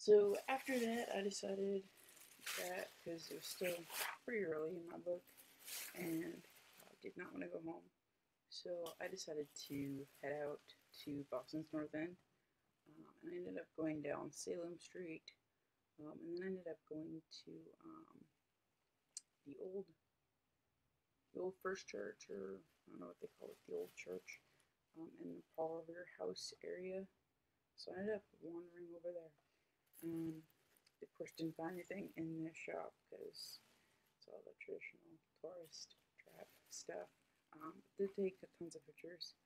So after that, I decided that because it was still pretty early in my book and I did not want to go home, so I decided to head out to Boston's Northend. And I ended up going down Salem Street, and then I ended up going to the old the old First Church, or I don't know what they call it, the old church, in the Parlor House area. So I ended up wandering over there. Of course, didn't find anything in the shop because it's all the traditional tourist trap stuff. Did take tons of pictures.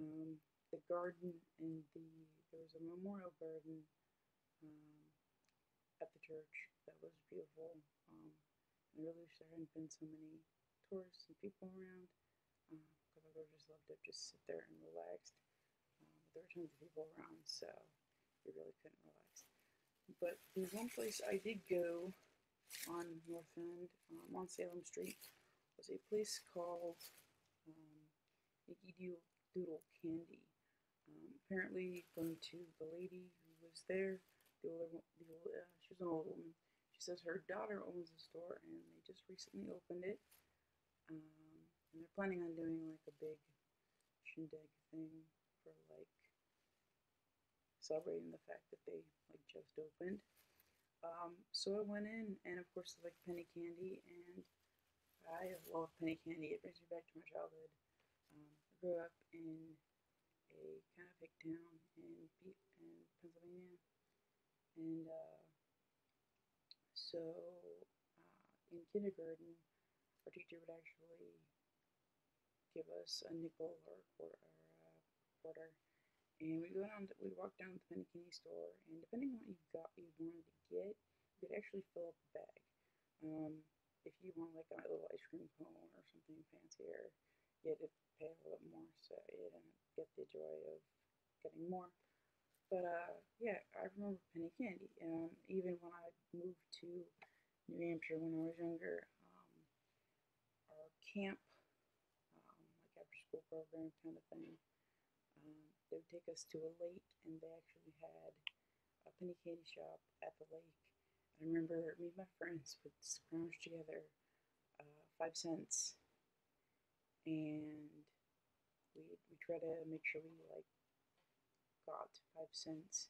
Um, the garden and there was a memorial garden um, at the church that was beautiful. I really wish there hadn't been so many tourists and people around because I would have just loved to just sit there and relax. But there were tons of people around, so you really couldn't relax. But the one place I did go on North End, on Salem Street, was a place called um, Yankee Doodle Candy. Apparently, going to the lady who was there, she was an old woman. She says her daughter owns the store and they just recently opened it. And they're planning on doing like a big shindig thing for like celebrating the fact that they like just opened. So I went in, and of course, like penny candy, and I love penny candy. It brings me back to my childhood. I grew up in a kind of big town in Pennsylvania, and so in kindergarten, our teacher would actually give us a nickel or a quarter, and we walked down to the penny candy store, and depending on what you wanted to get, you could actually fill up a bag. If you want like a little ice cream cone or something fancier, you had to pay a little bit more, so you didn't get the joy of getting more. But yeah, I remember penny candy. Even when I moved to New Hampshire when I was younger, our camp, like after school program kind of thing, they would take us to a lake, and they actually had a penny candy shop at the lake. I remember me and my friends would scrounge together 5 cents, and we try to make sure we like got 5 cents.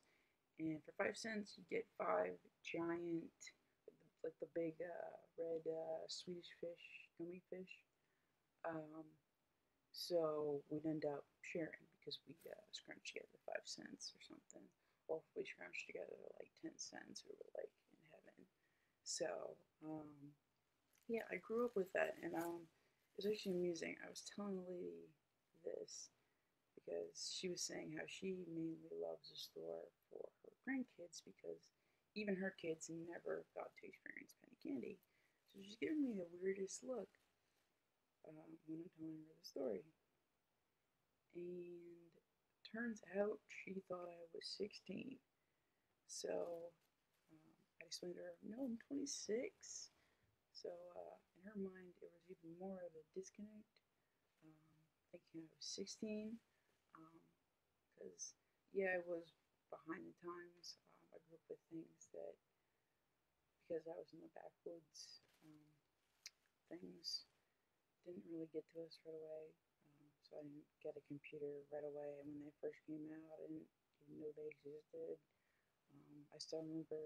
And for 5 cents, you get five giant, like the big red Swedish fish, gummy fish. Um, so we'd end up sharing because we scrunched together 5 cents or something. Or if we scrunched together like 10 cents, we were like in heaven. So yeah, I grew up with that, and it was actually amusing. I was telling a lady this because she was saying how she mainly loves the store for her grandkids because even her kids never got to experience penny candy. So she's giving me the weirdest look when I'm telling her the story. And turns out she thought I was 16. So I explained to her, no, I'm 26. So in her mind, it was even more of a disconnect, thinking I was 16. Because, yeah, I was behind the times. I grew up with things that, because I was in the backwoods, things didn't really get to us right away. So I didn't get a computer right away. And when they first came out, I didn't even know they existed. I still remember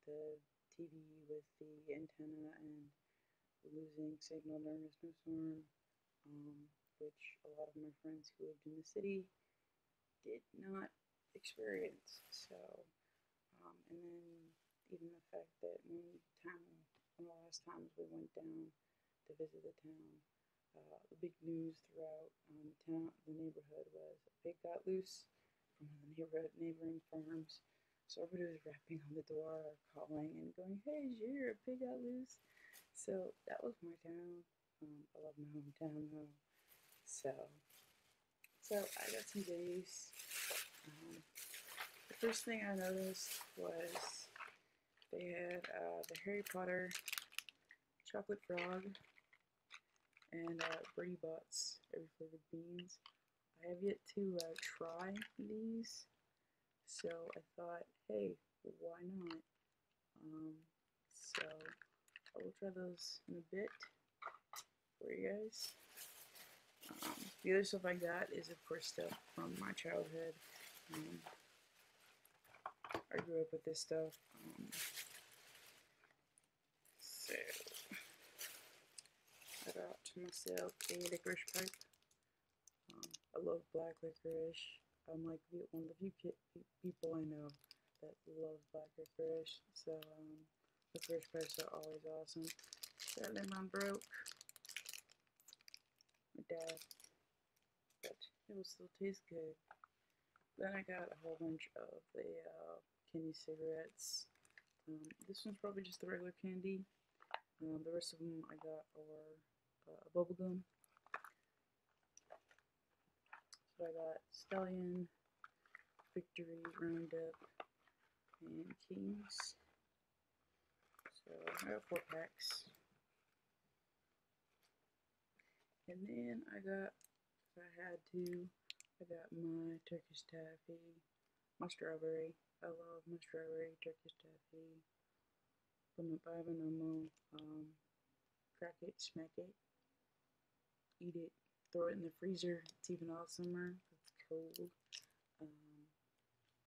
the TV with the antenna and losing signal during a snowstorm, which a lot of my friends who lived in the city did not experience. So, and then even the fact that one of the last times we went down to visit the town, the big news throughout the neighborhood was a pig got loose from one of the neighboring farms. So everybody was rapping on the door, or calling and going, "Hey, did you hear a pig got loose?" So that was my town. I love my hometown though. So I got some days. The first thing I noticed was they had the Harry Potter chocolate frog and Bertie Bott's every flavored beans. I have yet to try these, So I thought, hey, why not? So I will try those in a bit for you guys. The other stuff I got is, of course, stuff from my childhood. I grew up with this stuff. So I got myself a licorice pipe. I love black licorice. I'm like one of the few people I know that love black licorice. So licorice pipes are always awesome. Sadly, mine broke. My dad, but it will still taste good. Then I got a whole bunch of the candy cigarettes. This one's probably just the regular candy. The rest of them I got are bubblegum. So I got Stallion, Victory, Roundup, and Kings. So I got 4 packs. And then I got, if I had to, I got my Turkish taffy, my strawberry. I love my strawberry Turkish taffy. Buy banana, crack it, smack it, eat it, throw it in the freezer. It's even awesomer. It's cold.